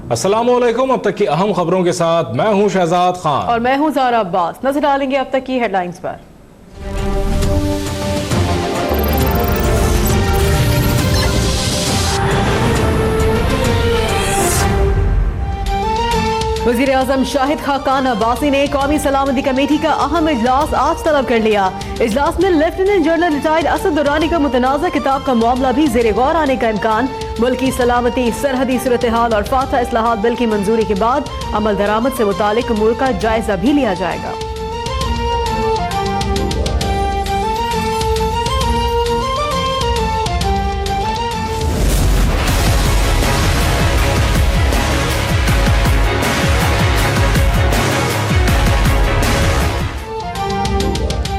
अस्सलामुअलैकुम। अब तक की अहम खबरों के साथ मैं हूं शहजाद खान और मैं हूं ज़ारा अब्बास। नजर डालेंगे अब तक की हेडलाइंस पर। वज़ीर आज़म शाहिद खाकान अब्बासी ने कौमी सलामती कमेटी का अहम इजलास आज तलब कर लिया। इजलास में lieutenant general retired Asad Durrani का मुतनाज़ा किताब का मामला भी ज़ेरे गौर आने का इम्कान। मुल्की सलामती, सरहदी सूरत हाल और फातहा इस्लाहात बिल की मंजूरी के बाद अमल दरामद से मुतालिक उमूर का जायजा भी लिया जाएगा।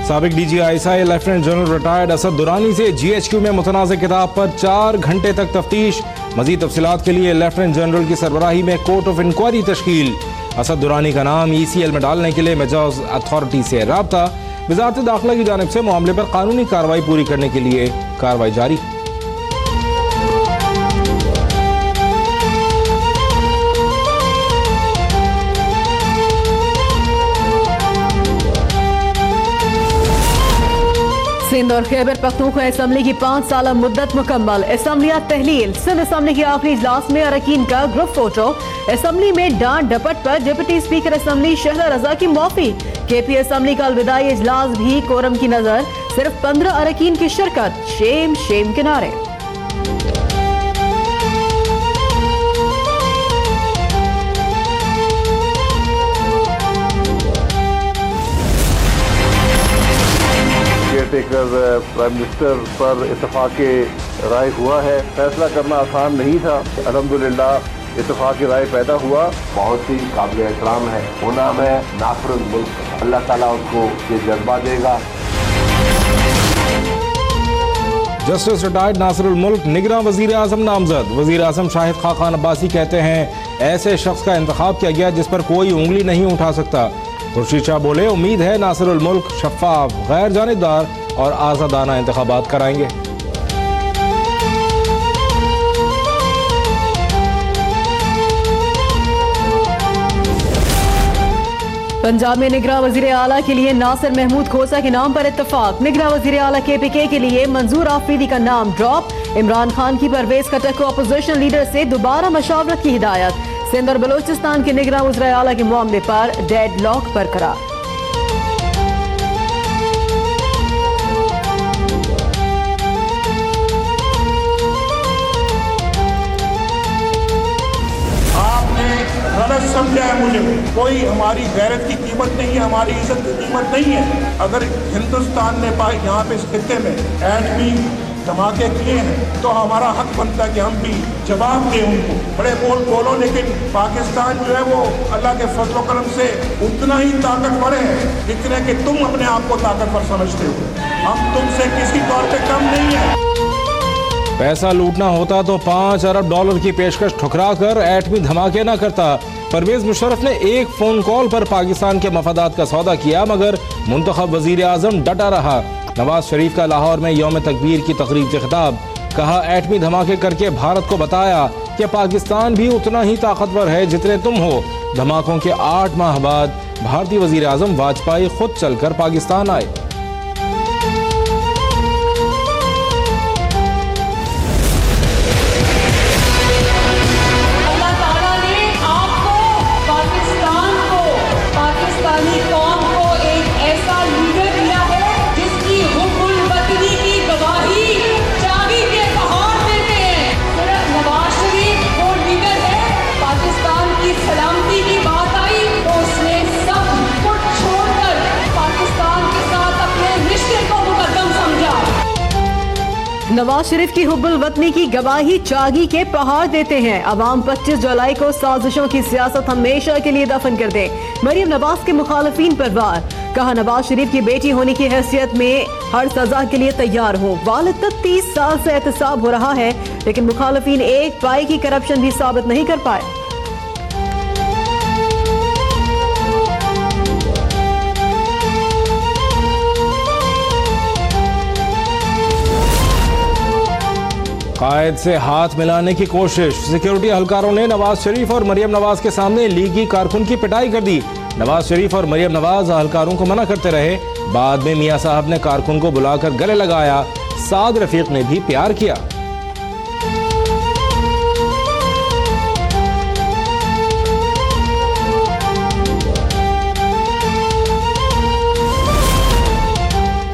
साबिक DGI lieutenant general retired Asad Durrani से GHQ में मुतनाज़ किताब पर 4 घंटे तक तफ्तीश। मज़ीद तफसीलात के लिए लेफ्टिनेंट जनरल की सरबराही में कोर्ट ऑफ इंक्वायरी तश्कील। असद दुरानी का नाम ECL में डालने के लिए मेजॉर्स अथॉरिटी से राब्ता। वज़ारत दाखिला की जानिब से मामले पर कानूनी कार्रवाई पूरी करने के लिए कार्रवाई जारी। सिंध और खैबर पख्तूनख्वा असम्बली की 5 साल मुद्दत मुकम्मल। असम्बलियाँ तहलील। सिंध असम्बली के आखिरी इजलास में अरकान का ग्रुप फोटो। असम्बली में डांट डपट पर डिप्टी स्पीकर असम्बली शहला रजा की माफी। KP असम्बली का अलविदाई इजलास भी कोरम की नजर। सिर्फ 15 अरकान की शिरकत। शेम शेम के नारे। टेकर प्राइम मिनिस्टर पर इत्तेफाक राय हुआ है। फैसला करना आसान नहीं था, अल्हम्दुलिल्लाह इत्तेफाक राय पैदा हुआ। बहुत ही काबिल एहतराम है। होना है नासरुल मुल्क, अल्लाह ताला उसको ये जज्बा देगा। जस्टिस रिटायर्ड नासरुल मुल्क निगरां वज़ीर आज़म नामजद। वज़ीर आज़म शाहिद खाकान अब्बासी कहते हैं ऐसे शख्स का इंतखाब किया गया जिस पर कोई उंगली नहीं उठा सकता। खुर्शीद शाह बोले उम्मीद है नासरुल मुल्क शफ़ाफ, गैर जानिबदार और आज़ादाना इंतखाबात कराएंगे। पंजाब में निगरां वज़ीर आला के लिए नासिर महमूद खोसा के नाम पर इत्तफाक। निगरां वज़ीर आला KPK के लिए मंजूर आफरीदी का नाम ड्रॉप। इमरान खान की परवेज खट्टक को अपोजिशन लीडर से दोबारा मशावरत की हिदायत। सिंध और बलोचिस्तान के निगरां वज़ीर आला के मामले पर डेडलॉक बरकरार। गलत समझा है मुझे। कोई हमारी गैरत की कीमत नहीं है, हमारी इज्जत की कीमत नहीं है। अगर हिंदुस्तान ने यहाँ पे इस खित्ते में एटमी धमाके किए हैं तो हमारा हक बनता है कि हम भी जवाब दें उनको। बड़े बोल बोलो, लेकिन पाकिस्तान जो है वो अल्लाह के फजल करम से उतना ही ताकतवर है जितने कि तुम अपने आप को ताकतवर समझते हो। हम तुमसे किसी तौर पे कम नहीं है। पैसा लूटना होता तो $5 अरब की पेशकश ठुकरा कर एटमी धमाके न करता। परवेज मुशर्रफ ने एक फोन कॉल पर पाकिस्तान के मफादात का सौदा किया, मगर मुंतखब वजीर आजम डटा रहा। नवाज शरीफ का लाहौर में यौम तकबीर की तकरीब से खिताब। कहा एटमी धमाके करके भारत को बताया कि पाकिस्तान भी उतना ही ताकतवर है जितने तुम हो। धमाकों के 8 माह बाद भारतीय वजीर आजम वाजपेयी खुद चलकर पाकिस्तान आए। नवाज शरीफ की हुब्बुल वतनी की गवाही चागी के पहाड़ देते हैं। अवाम 25 जुलाई को साजिशों की सियासत हमेशा के लिए दफन कर दे। मरियम नवाज के मुखालिफिन पर वार। कहा नवाज शरीफ की बेटी होने की हैसियत में हर सजा के लिए तैयार हो। वालिद तक 30 साल से एहतसाब हो रहा है, लेकिन मुखालिफिन एक पाई की करप्शन भी साबित नहीं कर पाए। कायद से हाथ मिलाने की कोशिश, सिक्योरिटी एहलकारों ने नवाज शरीफ और मरियम नवाज के सामने लीगी कारकुन की पिटाई कर दी। नवाज शरीफ और मरियम नवाज एहलकारों को मना करते रहे। बाद में मियां साहब ने कारकुन को बुलाकर गले लगाया। साद रफीक ने भी प्यार किया।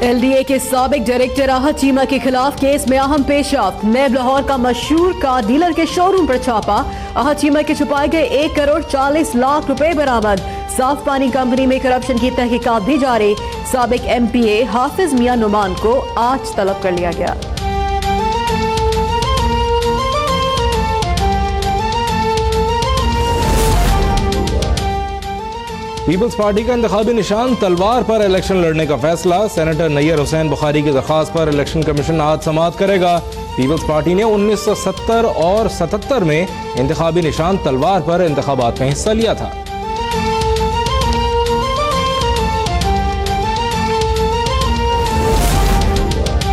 LDA के साबिक डायरेक्टर आहत चीमा के खिलाफ केस में अहम पेशरफ्त। नैब लाहौर का मशहूर कार डीलर के शोरूम पर छापा। आहत चीमा के छुपाए गए 1 करोड़ 40 लाख रुपए बरामद। साफ पानी कंपनी में करप्शन की तहकीकात भी जारी। साबिक MPA हाफिज मियां नुमान को आज तलब कर लिया गया। पीपल्स पार्टी का इंतखाबी निशान तलवार पर इलेक्शन लड़ने का फैसला। सेनेटर नैयर हुसैन बुखारी की दरख्वास्त पर इलेक्शन कमीशन आज समाअत करेगा। पीपल्स पार्टी ने 1970 और 77 में इंतखाबी निशान तलवार पर इंतखाबात में हिस्सा लिया था।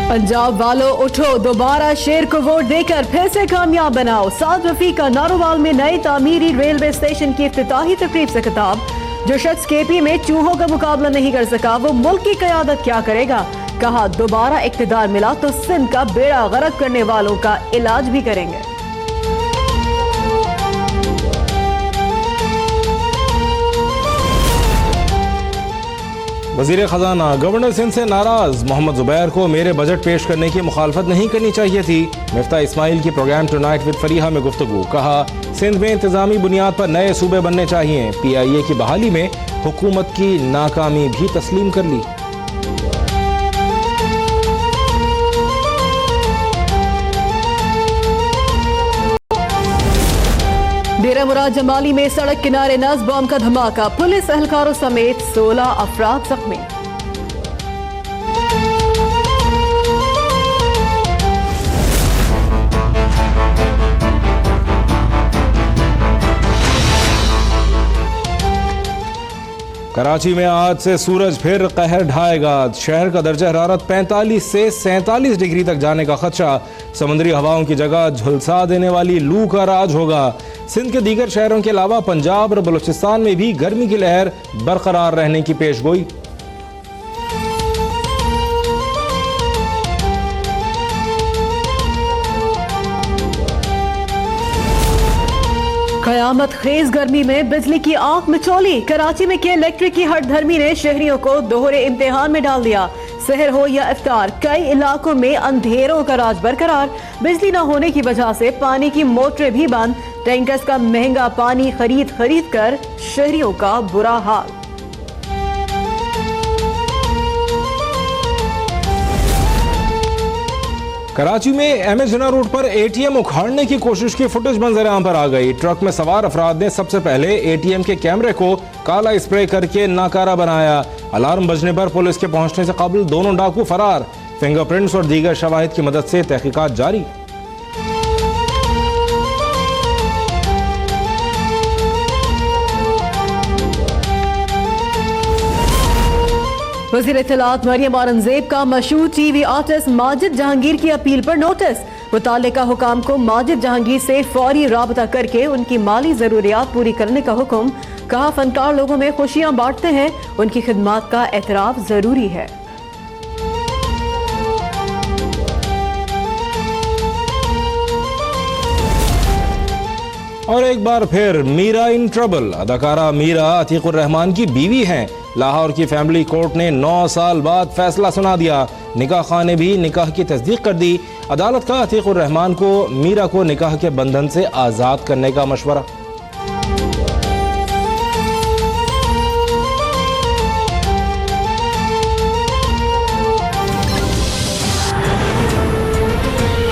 पंजाब वालों उठो, दोबारा शेर को वोट देकर फिर से कामयाब बनाओ। साद रफीक का नारोवाल में नए तामीरी रेलवे स्टेशन की इफ्तिताही तकरीब से खिताब। जो शख्स KP में चूहों का मुकाबला नहीं कर सका वो मुल्क की क़यादत क्या करेगा। कहा दोबारा इक़्तिदार मिला तो सिंध का बेड़ा गर्क करने वालों का इलाज भी करेंगे। वज़ीर ख़जाना गवर्नर सिंध से नाराज। मोहम्मद ज़ुबैर को मेरे बजट पेश करने की मुखालफत नहीं करनी चाहिए थी। मिफ्ता इस्माइल की प्रोग्राम टुनाइट विद फरीहा में गुफ्तगू। कहा सिंध में इंतजामी बुनियाद पर नए सूबे बनने चाहिए। PIA की बहाली में हुकूमत की नाकामी भी तस्लीम कर ली। डेरा मुराद जमाली में सड़क किनारे नस्ब बम का धमाका। पुलिस एहलकारों समेत 16 अफराद जख्मी। कराची में आज से सूरज फिर कहर ढाएगा। शहर का दर्जा हरारत 45 से 47 डिग्री तक जाने का खदशा। समुद्री हवाओं की जगह झुलसा देने वाली लू का राज होगा। सिंध के दीगर शहरों के अलावा पंजाब और बलूचिस्तान में भी गर्मी की लहर बरकरार रहने की पेशगोई। कयामत खेज गर्मी में बिजली की आंख मिचौली। कराची में के इलेक्ट्रिक की हठधर्मी ने शहरियों को दोहरे इम्तिहान में डाल दिया। सहर हो या इफ्तार, कई इलाकों में अंधेरों का राज बरकरार। बिजली न होने की वजह से पानी की मोटरें भी बंद। टैंकर्स का महंगा पानी खरीद कर शहरियों का बुरा हाल। कराची में MS जिन्ना रोड पर ATM उखाड़ने की कोशिश की फुटेज मंजर आम पर आ गई। ट्रक में सवार अफराद ने सबसे पहले ATM के कैमरे को काला स्प्रे करके नाकारा बनाया। अलार्म बजने पर पुलिस के पहुंचने से कबल दोनों डाकू फरार। फिंगरप्रिंट्स और दीगर शवाहिद की मदद से तहकीकात जारी। वज़ीर इत्तलात मरियम औरंगजेब का मशहूर TV आर्टिस्ट माजिद जहांगीर की अपील पर नोटिस। मुताल्लिका हुकाम को माजिद जहांगीर से फौरी राबता करके उनकी माली जरूरियात पूरी करने का हुक्म। कहा फनकार लोगों में खुशियां बांटते हैं, उनकी खिदमत का एतराफ जरूरी है। और एक बार फिर मीरा इन ट्रबल। अदाकारा मीरा अतीकुर रहमान की बीवी हैं। लाहौर की फैमिली कोर्ट ने 9 साल बाद फैसला सुना दिया। निकाह खां ने भी निकाह की तस्दीक कर दी। अदालत का अतीकुर रहमान को मीरा को निकाह के बंधन से आज़ाद करने का मशवरा।